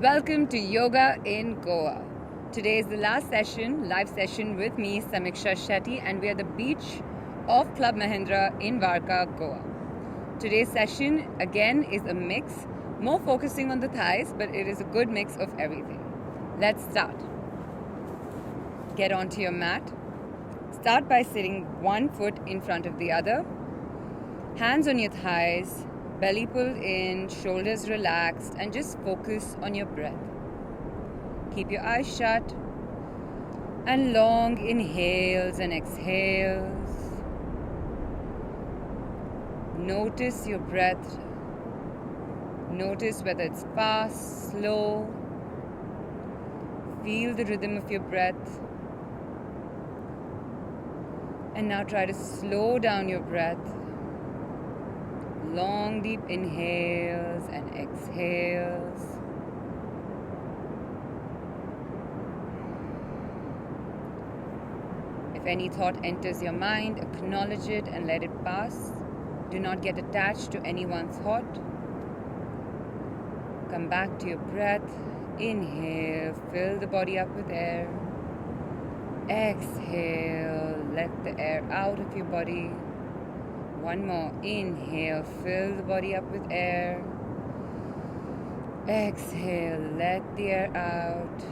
Welcome to Yoga in Goa. Today is the last session, live session with me, Samiksha Shetty, and we are at the beach of Club Mahindra in Varca, Goa. Today's session again is a mix, more focusing on the thighs, but it is a good mix of everything. Let's start. Get onto your mat. Start by sitting one foot in front of the other. Hands on your thighs. Belly pulled in, shoulders relaxed, and just focus on your breath. Keep your eyes shut and long inhales and exhales. Notice your breath. Notice whether it's fast, slow. Feel the rhythm of your breath. And now try to slow down your breath. Long, deep inhales and exhales. If any thought enters your mind, acknowledge it and let it pass. Do not get attached to any one thought. Come back to your breath. Inhale, fill the body up with air. Exhale, let the air out of your body. One more. Inhale, fill the body up with air. Exhale, let the air out.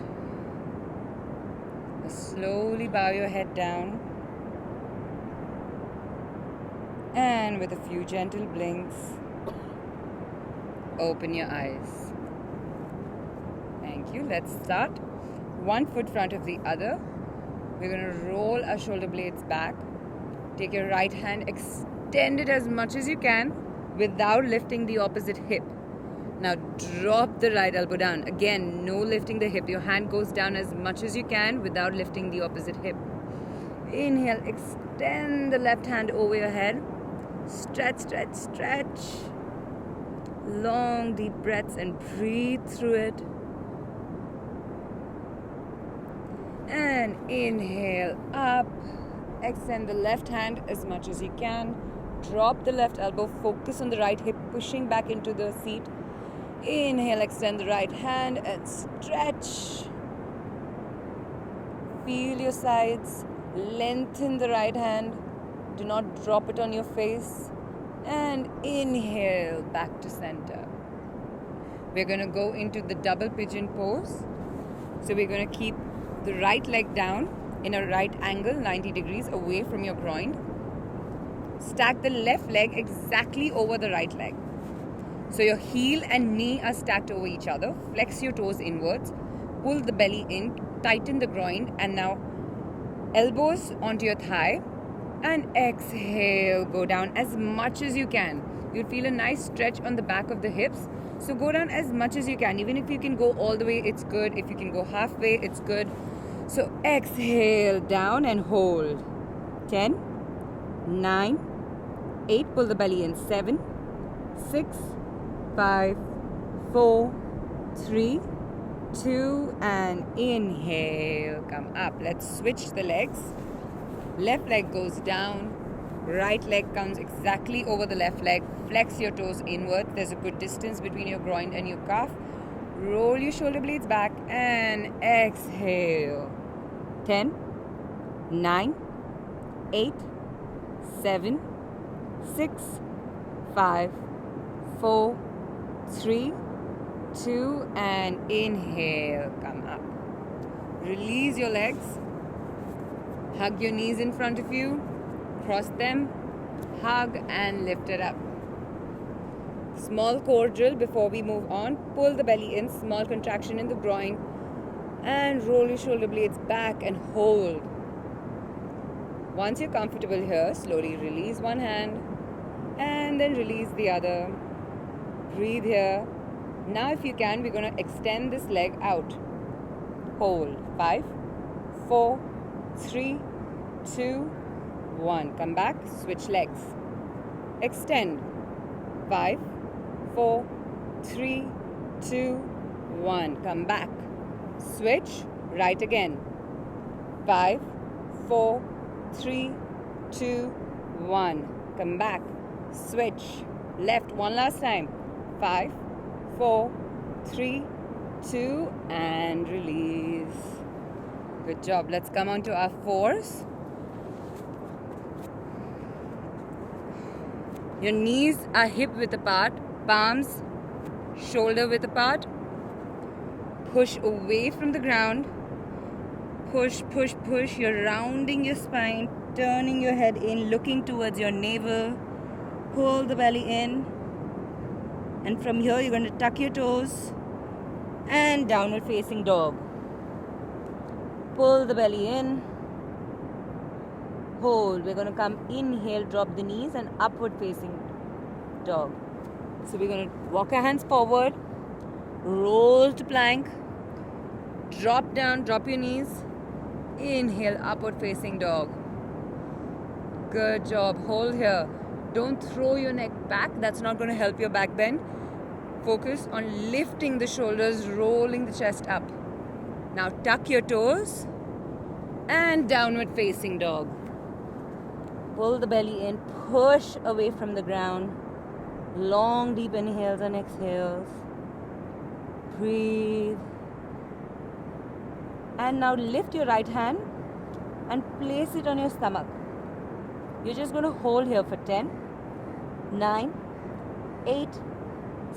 Slowly bow your head down. And with a few gentle blinks, open your eyes. Thank you. Let's start. One foot front of the other. We're going to roll our shoulder blades back. Take your right hand, extend it as much as you can without lifting the opposite hip. Now drop the right elbow down. Again, no lifting the hip. Your hand goes down as much as you can without lifting the opposite hip. Inhale, extend the left hand over your head. Stretch, stretch, stretch. Long, deep breaths and breathe through it. And inhale up. Extend the left hand as much as you can. Drop the left elbow. Focus on the right hip, pushing back into the seat. Inhale, extend the right hand and stretch. Feel your sides. Lengthen the right hand. Do not drop it on your face. And inhale, back to center. We're going to go into the double pigeon pose. So we're going to keep the right leg down in a right angle, 90 degrees away from your groin. Stack the left leg exactly over the right leg. So your heel and knee are stacked over each other. Flex your toes inwards. Pull the belly in. Tighten the groin. And now elbows onto your thigh. And exhale. Go down as much as you can. You'll feel a nice stretch on the back of the hips. So go down as much as you can. Even if you can go all the way, it's good. If you can go halfway, it's good. So exhale down and hold. 10, 9, 8, pull the belly in. 7, 6, 5, 4, 3, 2, and inhale. Come up. Let's switch the legs. Left leg goes down. Right leg comes exactly over the left leg. Flex your toes inward. There's a good distance between your groin and your calf. Roll your shoulder blades back and exhale. 10, 9, 8, 7, 6, 5, 4, 3, 2, and inhale. Come up. Release your legs. Hug your knees in front of you. Cross them. Hug and lift it up. Small core drill before we move on. Pull the belly in, small contraction in the groin, and roll your shoulder blades back and hold. Once you're comfortable here, slowly release one hand and then release the other. Breathe here. Now if you can, we're going to extend this leg out. Hold. 5, 4, 3, 2, 1. Come back. Switch legs. Extend. 5, 4, 3, 2, 1. Come back. Switch. Right again. 5, 4, 3, 2, 1. Come back. Switch. Left. One last time. 5, 4, 3, 2, and release. Good job. Let's come on to our 4s. Your knees are hip width apart, palms shoulder width apart. Push away from the ground. Push, push, push. You're rounding your spine, turning your head in, looking towards your navel. Pull the belly in. And from here, you're going to tuck your toes and downward facing dog. Pull the belly in. Hold. We're going to come inhale, drop the knees, and upward facing dog. So we're going to walk our hands forward, roll to plank, drop down, drop your knees, inhale, upward facing dog. Good job. Hold here. Don't throw your neck back. That's not going to help your back bend. Focus on lifting the shoulders, rolling the chest up. Now tuck your toes and downward facing dog. Pull the belly in, push away from the ground. Long deep inhales and exhales. Breathe. And now lift your right hand and place it on your stomach. You're just going to hold here for 10, 9, 8,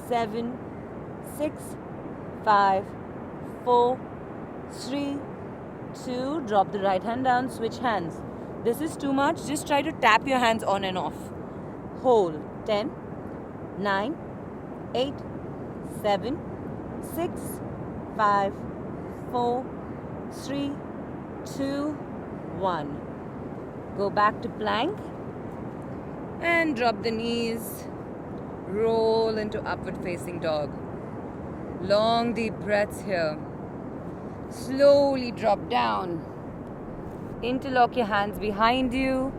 7, 6, 5, 4, 3, 2. Drop the right hand down, switch hands. This is too much. Just try to tap your hands on and off. Hold. 10, 9, 8, 7, 6, 5, 4, 3, 2, 1. Go back to plank and drop the knees. Roll into upward facing dog. Long deep breaths here. Slowly drop down. Interlock your hands behind you.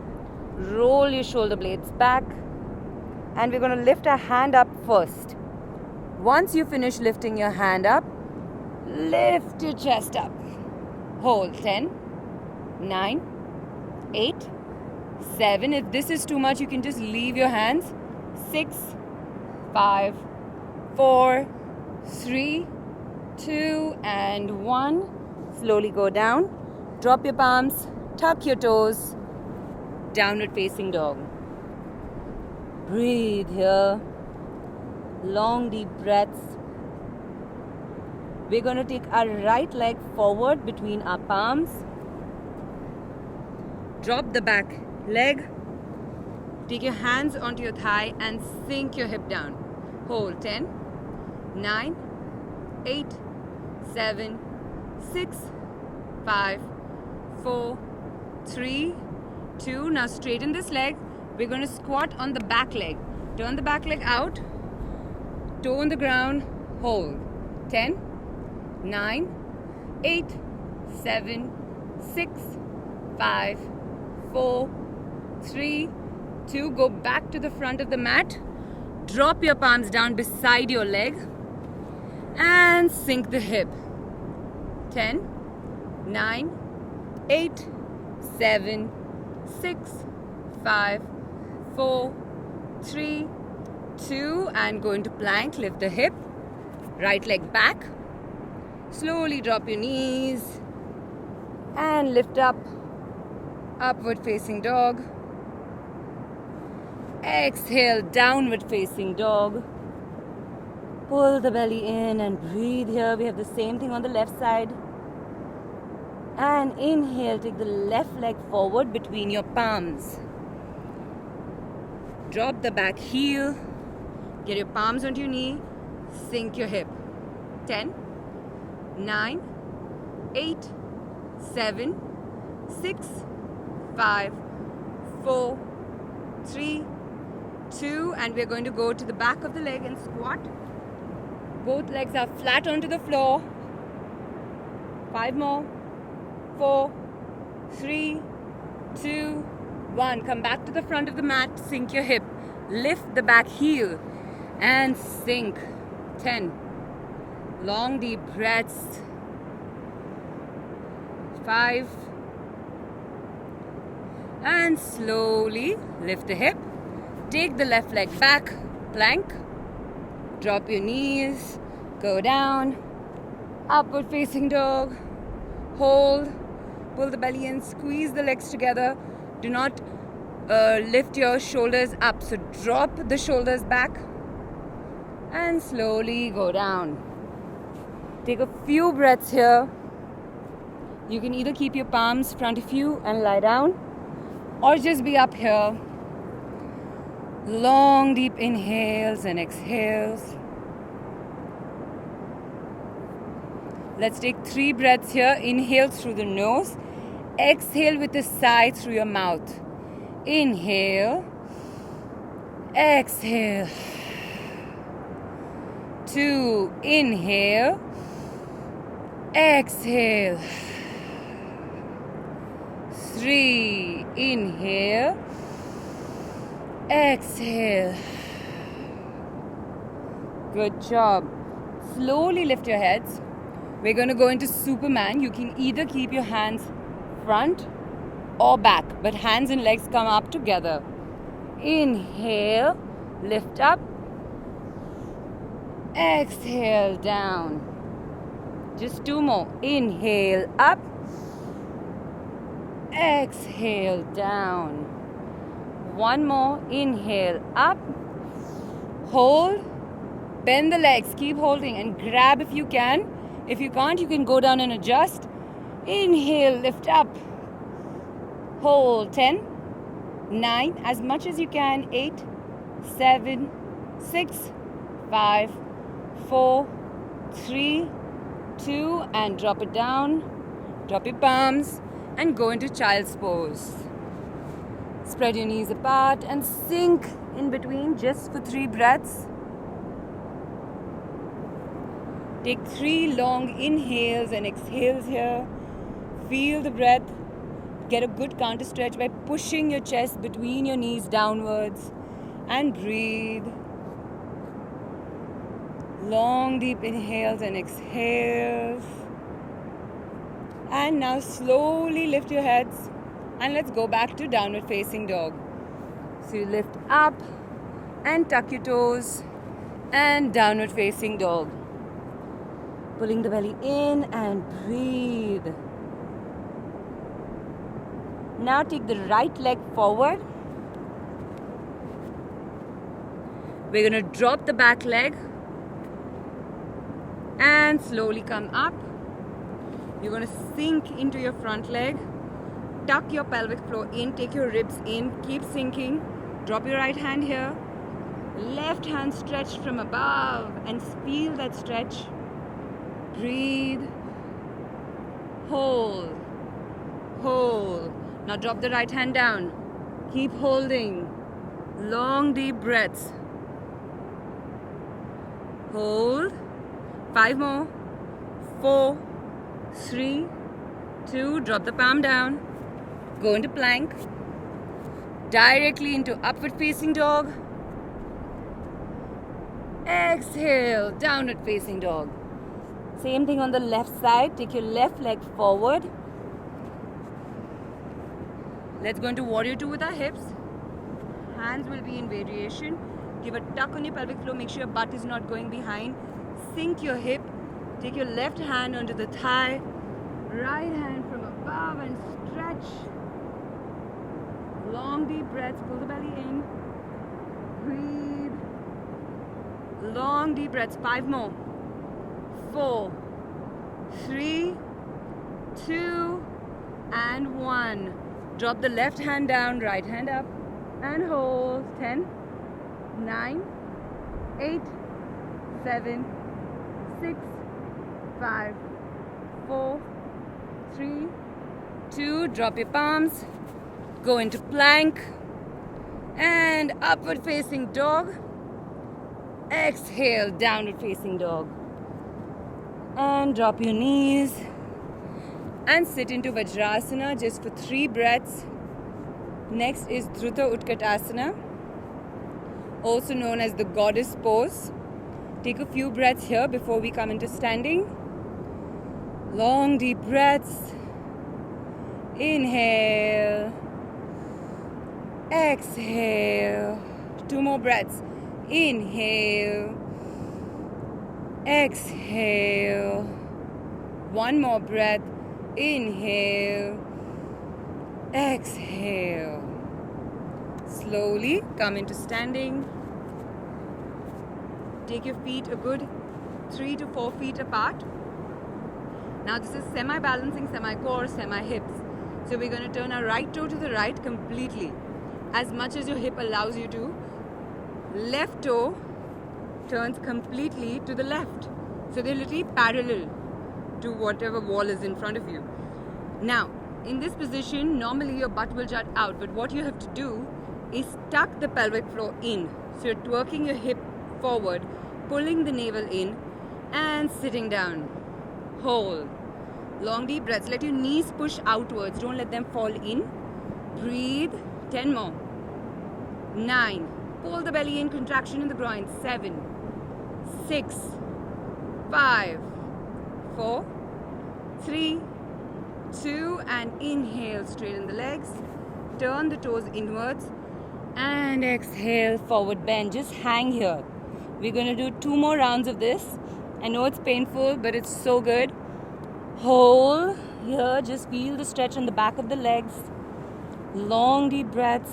Roll your shoulder blades back. And we're going to lift our hand up first. Once you finish lifting your hand up, lift your chest up. Hold. 10, 9, 8, 7. If this is too much, you can just leave your hands. 6, 5, 4, 3, 2, and 1. Slowly go down. Drop your palms. Tuck your toes. Downward facing dog. Breathe here. Long deep breaths. We're going to take our right leg forward between our palms. Drop the back leg. Take your hands onto your thigh and sink your hip down. Hold. 10, 9, 8, 7, 6, 5, 4, 3, 2. Now straighten this leg. We're going to squat on the back leg. Turn the back leg out. Toe on the ground. Hold. 10, 9, 8, 7, 6, 5, 4, 3, 2. Go back to the front of the mat. Drop your palms down beside your leg. And sink the hip. 10, 9, 8, 7, 6, 5, 4, 3, 2. And go into plank. Lift the hip. Right leg back. Slowly drop your knees. And lift up. Upward facing dog. Exhale, downward facing dog. Pull the belly in and breathe here. We have the same thing on the left side. And inhale, take the left leg forward between your palms. Drop the back heel. Get your palms onto your knee. Sink your hip. 10, 9, 8, 7, 6, 5, 4, 3, 2. And we're going to go to the back of the leg and squat. Both legs are flat onto the floor. 5 more. 4, 3, 2, 1. Come back to the front of the mat. Sink your hip. Lift the back heel and sink. 10. Long deep breaths. 5. And slowly lift the hip. Take the left leg back. Plank. Drop your knees. Go down. Upward facing dog. Hold. Pull the belly in. Squeeze the legs together. Do not lift your shoulders up. So drop the shoulders back. And slowly go down. Take a few breaths here. You can either keep your palms in front of you and lie down, or just be up here. Long, deep inhales and exhales. Let's take 3 breaths here. Inhale through the nose. Exhale with a sigh through your mouth. Inhale. Exhale. 2. Inhale. Exhale. 3. Inhale. Exhale. Good job. Slowly lift your heads. We're going to go into Superman. You can either keep your hands front or back, but hands and legs come up together. Inhale, lift up. Exhale, down. Just 2 more. Inhale, up. Exhale, down. 1 more. Inhale, up. Hold. Bend the legs. Keep holding and grab if you can. If you can't, you can go down and adjust. Inhale, lift up. Hold. 10, 9, as much as you can. 8, 7, 6, 5, 4, 3, 2, and drop it down. Drop your palms and go into child's pose. Spread your knees apart and sink in between just for 3 breaths. Take 3 long inhales and exhales here. Feel the breath. Get a good counter stretch by pushing your chest between your knees downwards. And breathe. Long deep inhales and exhales. And now slowly lift your heads. And let's go back to downward facing dog. So you lift up and tuck your toes. And downward facing dog. Pulling the belly in and breathe. Now take the right leg forward. We're going to drop the back leg and slowly come up. You're going to sink into your front leg. Tuck your pelvic floor in, take your ribs in, keep sinking. Drop your right hand here. Left hand stretched from above and feel that stretch. Breathe. Hold. Hold. Now drop the right hand down. Keep holding. Long deep breaths. Hold. 5 more. 4, 3, 2. Drop the palm down. Go into plank. Directly into upward facing dog. Exhale. Downward facing dog. Same thing on the left side. Take your left leg forward. Let's go into warrior 2 with our hips. Hands will be in variation. Give a tuck on your pelvic floor. Make sure your butt is not going behind. Sink your hip. Take your left hand onto the thigh. Right hand from above and stretch. Long deep breaths. Pull the belly in. Breathe. Long deep breaths. 5 more. 4, 3, 2, and 1. Drop the left hand down, right hand up, and hold. 10, 9, 8, 7, 6, 5, 4, 3, 2. Drop your palms. Go into plank and upward facing dog. Exhale, downward facing dog. And drop your knees and sit into Vajrasana just for 3 breaths. Next is Dhruta Utkatasana, also known as the goddess pose. Take a few breaths here before we come into standing. Long deep breaths. Inhale. Exhale. 2 more breaths. Inhale. Exhale. One more breath. Inhale. Exhale. Slowly come into standing. Take your feet a good 3 to 4 feet apart. Now this is semi-balancing, semi-core, semi-hips. So we're going to turn our right toe to the right completely, as much as your hip allows you to. Left toe turns completely to the left. So they're literally parallel to whatever wall is in front of you. Now, in this position, normally your butt will jut out, but what you have to do is tuck the pelvic floor in. So you're twerking your hip forward, pulling the navel in, and sitting down. Hold. Long deep breaths. Let your knees push outwards. Don't let them fall in. Breathe. 10 more. 9. Pull the belly in. Contraction in the groin. 7. 6. 5. 4. 3. 2. And inhale. Straighten the legs. Turn the toes inwards. And exhale. Forward bend. Just hang here. We're going to do 2 more rounds of this. I know it's painful, but it's so good. Hold here. Just feel the stretch on the back of the legs. Long deep breaths.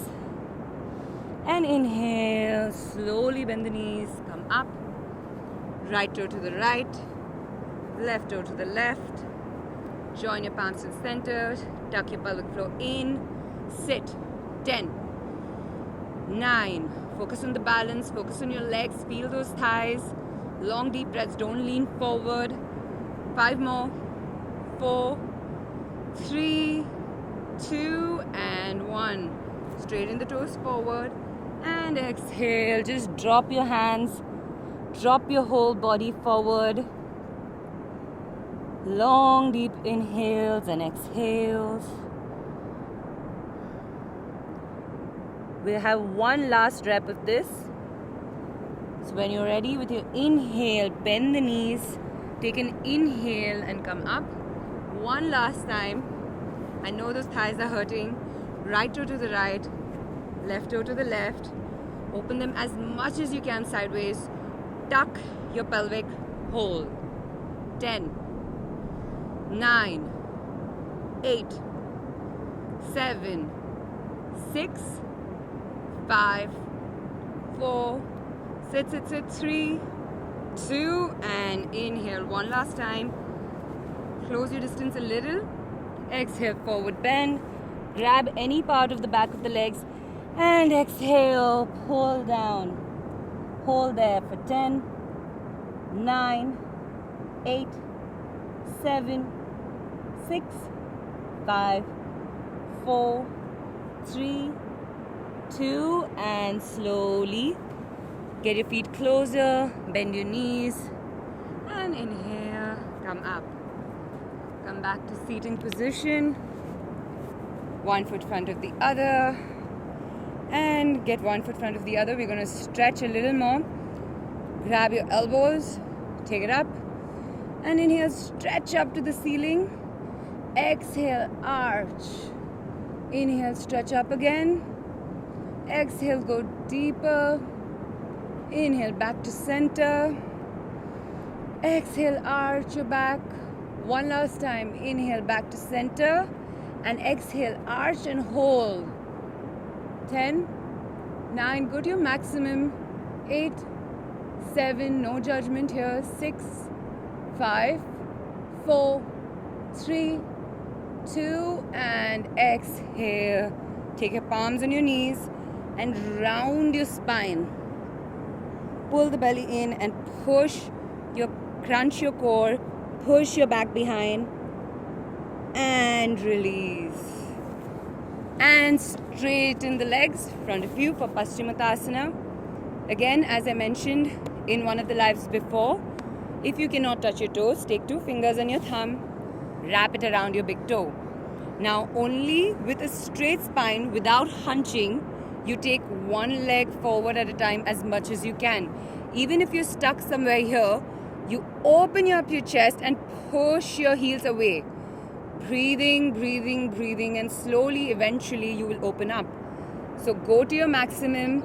And inhale. Slowly bend the knees. Come up. Right toe to the right. Left toe to the left. Join your palms to the center. Tuck your pelvic floor in. Sit. 10. 9. Focus on the balance. Focus on your legs. Feel those thighs. Long deep breaths. Don't lean forward. 5 more. 4. 3. 2. And 1. Straighten the toes forward. And exhale. Just drop your hands. Drop your whole body forward. Long deep inhales and exhales. We'll have one last rep of this. So when you're ready with your inhale, bend the knees. Take an inhale and come up. One last time. I know those thighs are hurting. Right toe to the right. Left toe to the left. Open them as much as you can sideways. Tuck your pelvic. Hold. 10. 9. 8. 7. 6. 5. 4. Sit. 3. 2. And inhale. One last time. Close your distance a little. Exhale, forward bend. Grab any part of the back of the legs. And exhale, pull down. Hold there for 10. 9. 8. 7. 6. 5. 4. 3. 2. And slowly get your feet closer. Bend your knees. And inhale. Come up. Come back to seating position. One foot front of the other. And get one foot front of the other. We're going to stretch a little more. Grab your elbows. Take it up. And inhale, stretch up to the ceiling. Exhale, arch. Inhale, stretch up again. Exhale, go deeper. Inhale, back to center. Exhale, arch your back. One last time. Inhale, back to center. And exhale, arch and hold. 10. 9. Go to your maximum. 8. 7. No judgment here. 6. 5. 4. 3. 2. And exhale. Take your palms on your knees and round your spine. Pull the belly in and crunch your core. Push your back behind and release. And straighten the legs front of you for Paschimottanasana. Again, as I mentioned in one of the lives before, if you cannot touch your toes, take 2 fingers on your thumb, wrap it around your big toe. Now, only with a straight spine, without hunching, you take one leg forward at a time as much as you can. Even if you're stuck somewhere here, you open up your chest and push your heels away. Breathing, breathing, breathing, and slowly, eventually, you will open up. So go to your maximum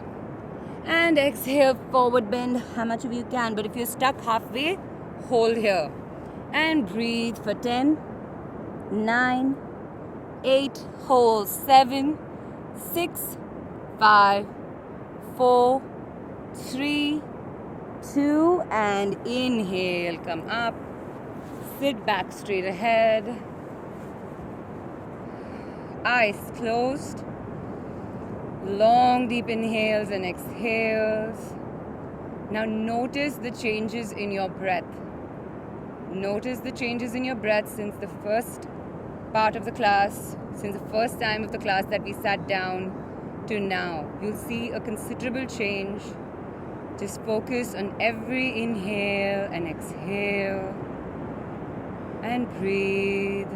and exhale, forward bend how much of you can. But if you're stuck halfway, hold here. And breathe for 10, 9, 8, hold 7, 6, 5, 4, 3, 2, and inhale, come up, sit back straight ahead, eyes closed, long deep inhales and exhales. Now notice the changes in your breath. Notice the changes in your breath since the first part of the class, since the first time of the class that we sat down to now. You'll see a considerable change. Just focus on every inhale and exhale and breathe.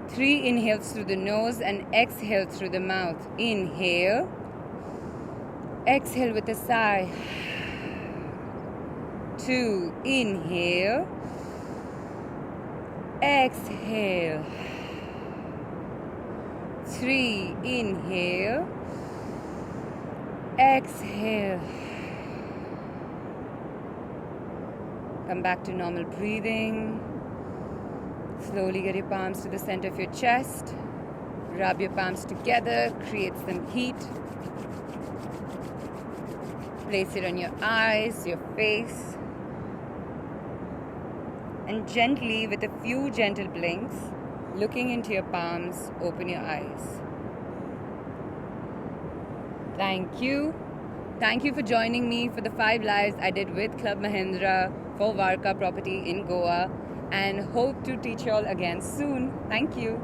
3 inhales through the nose and exhale through the mouth. Inhale. Exhale with a sigh. 2, inhale. Exhale. 3, inhale. Exhale. Come back to normal breathing. Slowly get your palms to the center of your chest. Rub your palms together, create some heat. Place it on your eyes, your face. And gently, with a few gentle blinks, looking into your palms, open your eyes. Thank you. Thank you for joining me for the 5 lives I did with Club Mahindra for Varca property in Goa, and hope to teach you all again soon. Thank you.